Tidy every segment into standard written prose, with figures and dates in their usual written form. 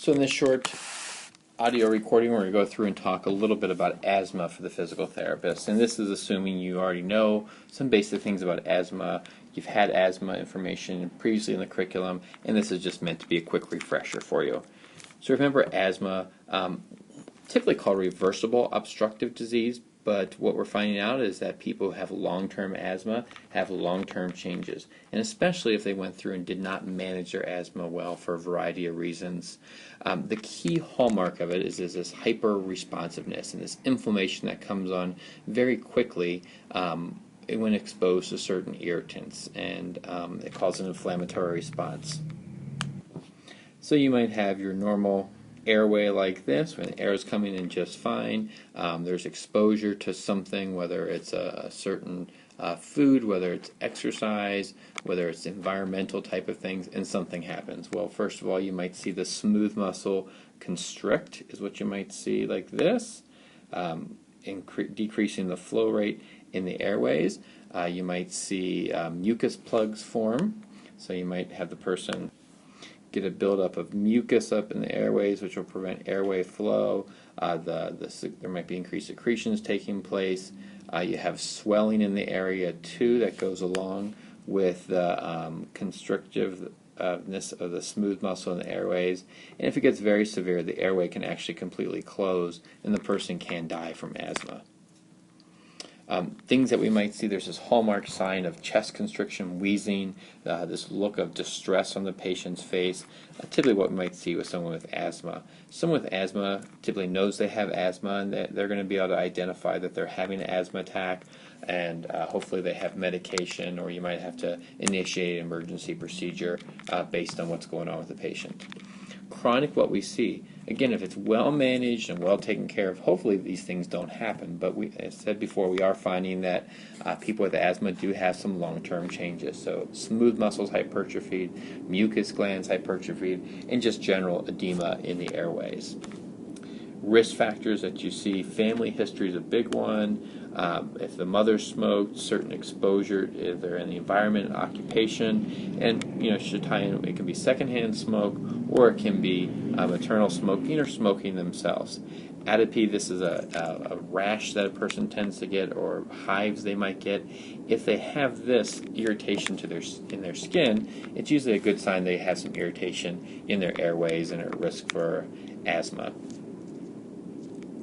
So in this short audio recording, we're going to go through and talk a little bit about asthma for the physical therapist. And this is assuming you already know some basic things about asthma. You've had asthma information previously in the curriculum, and this is just meant to be a quick refresher for you. So remember, asthma, typically called reversible obstructive disease, but what we're finding out is that people who have long-term asthma have long-term changes, and especially if they went through and did not manage their asthma well for a variety of reasons. The key hallmark of it is this hyper-responsiveness and this inflammation that comes on very quickly when exposed to certain irritants, and it causes an inflammatory response. So you might have your normal airway like this, when the air is coming in just fine. There's exposure to something, whether it's a certain food, whether it's exercise, whether it's environmental type of things, and something happens. Well, first of all, you might see the smooth muscle constrict, is what you might see like this, decreasing the flow rate in the airways. You might see mucus plugs form, so you might have the person get a buildup of mucus up in the airways, which will prevent airway flow. There might be increased secretions taking place. You have swelling in the area too that goes along with the constrictiveness of the smooth muscle in the airways. And if it gets very severe, the airway can actually completely close, and the person can die from asthma. Things that we might see, there's this hallmark sign of chest constriction, wheezing, this look of distress on the patient's face, typically what we might see with someone with asthma. Someone with asthma typically knows they have asthma, and that they're going to be able to identify that they're having an asthma attack, and hopefully they have medication, or you might have to initiate an emergency procedure based on what's going on with the patient. Chronic, what we see, again, if it's well managed and well taken care of, hopefully these things don't happen. But as said before, we are finding that people with asthma do have some long-term changes. So smooth muscles hypertrophied, mucus glands hypertrophied, and just general edema in the airways. Risk factors that you see, family history is a big one. If the mother smoked, certain exposure, if they're in the environment, occupation, and should tie in. It can be secondhand smoke, or it can be maternal smoking or smoking themselves. Atopy, this is a rash that a person tends to get, or hives they might get. If they have this irritation in their skin, it's usually a good sign they have some irritation in their airways and are at risk for asthma.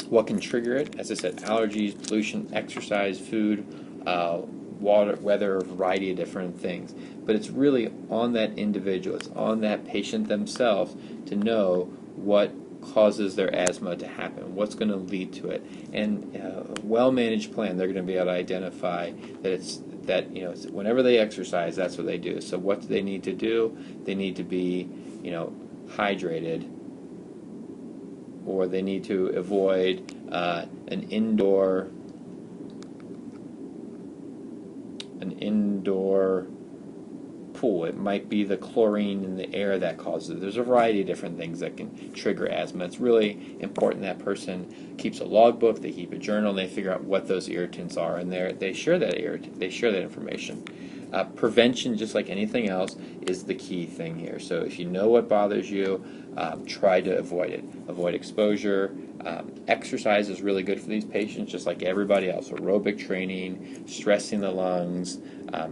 What can trigger it? As I said, allergies, pollution, exercise, food, water, weather, a variety of different things. But it's really on that individual, it's on that patient themselves to know what causes their asthma to happen, what's going to lead to it. And a well-managed plan, they're going to be able to identify that whenever they exercise, that's what they do. So what do they need to do? They need to be, hydrated, or they need to avoid an indoor pool. It might be the chlorine in the air that causes it. There's a variety of different things that can trigger asthma. It's really important that person keeps a logbook, they keep a journal, and they figure out what those irritants are, and they share that information. Prevention, just like anything else, is the key thing here. So if you know what bothers you, try to avoid it. Avoid exposure. Exercise is really good for these patients, just like everybody else. Aerobic training, stressing the lungs,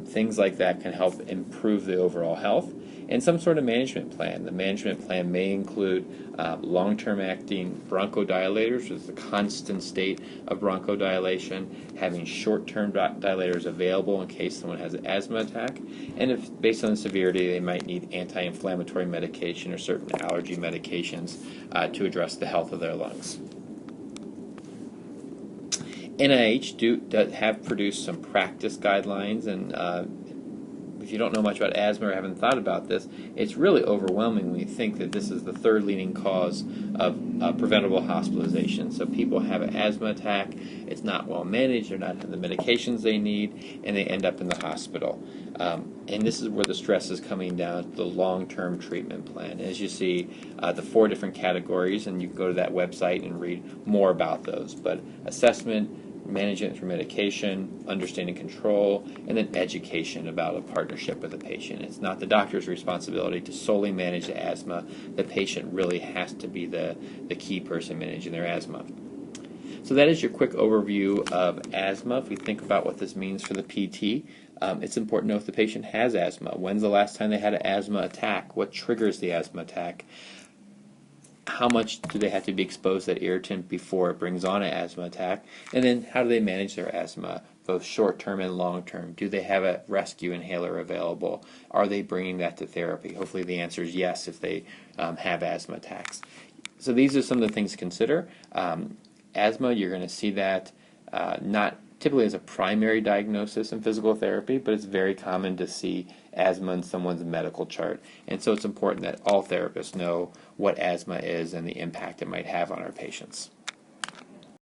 things like that can help improve the overall health. And some sort of management plan. The management plan may include long-term acting bronchodilators, which is the constant state of bronchodilation, having short-term dilators available in case someone has an asthma attack, and if based on the severity, they might need anti-inflammatory medication or certain allergy medications to address the health of their lungs. NIH have produced some practice guidelines, and if you don't know much about asthma or haven't thought about this, it's really overwhelming when you think that this is the third leading cause of preventable hospitalization. So people have an asthma attack, it's not well managed, they're not having the medications they need, and they end up in the hospital. And this is where the stress is coming down to the long-term treatment plan. As you see, the 4 different categories, and you can go to that website and read more about those. But assessment, management through medication, understanding control, and then education about a partnership with the patient. It's not the doctor's responsibility to solely manage the asthma. The patient really has to be the key person managing their asthma. So that is your quick overview of asthma. If we think about what this means for the PT, it's important to know if the patient has asthma. When's the last time they had an asthma attack? What triggers the asthma attack? How much do they have to be exposed to that irritant before it brings on an asthma attack? And then how do they manage their asthma, both short-term and long-term? Do they have a rescue inhaler available? Are they bringing that to therapy? Hopefully the answer is yes if they have asthma attacks. So these are some of the things to consider. Asthma, you're going to see that not typically as a primary diagnosis in physical therapy, but it's very common to see asthma in someone's medical chart. And so it's important that all therapists know what asthma is and the impact it might have on our patients.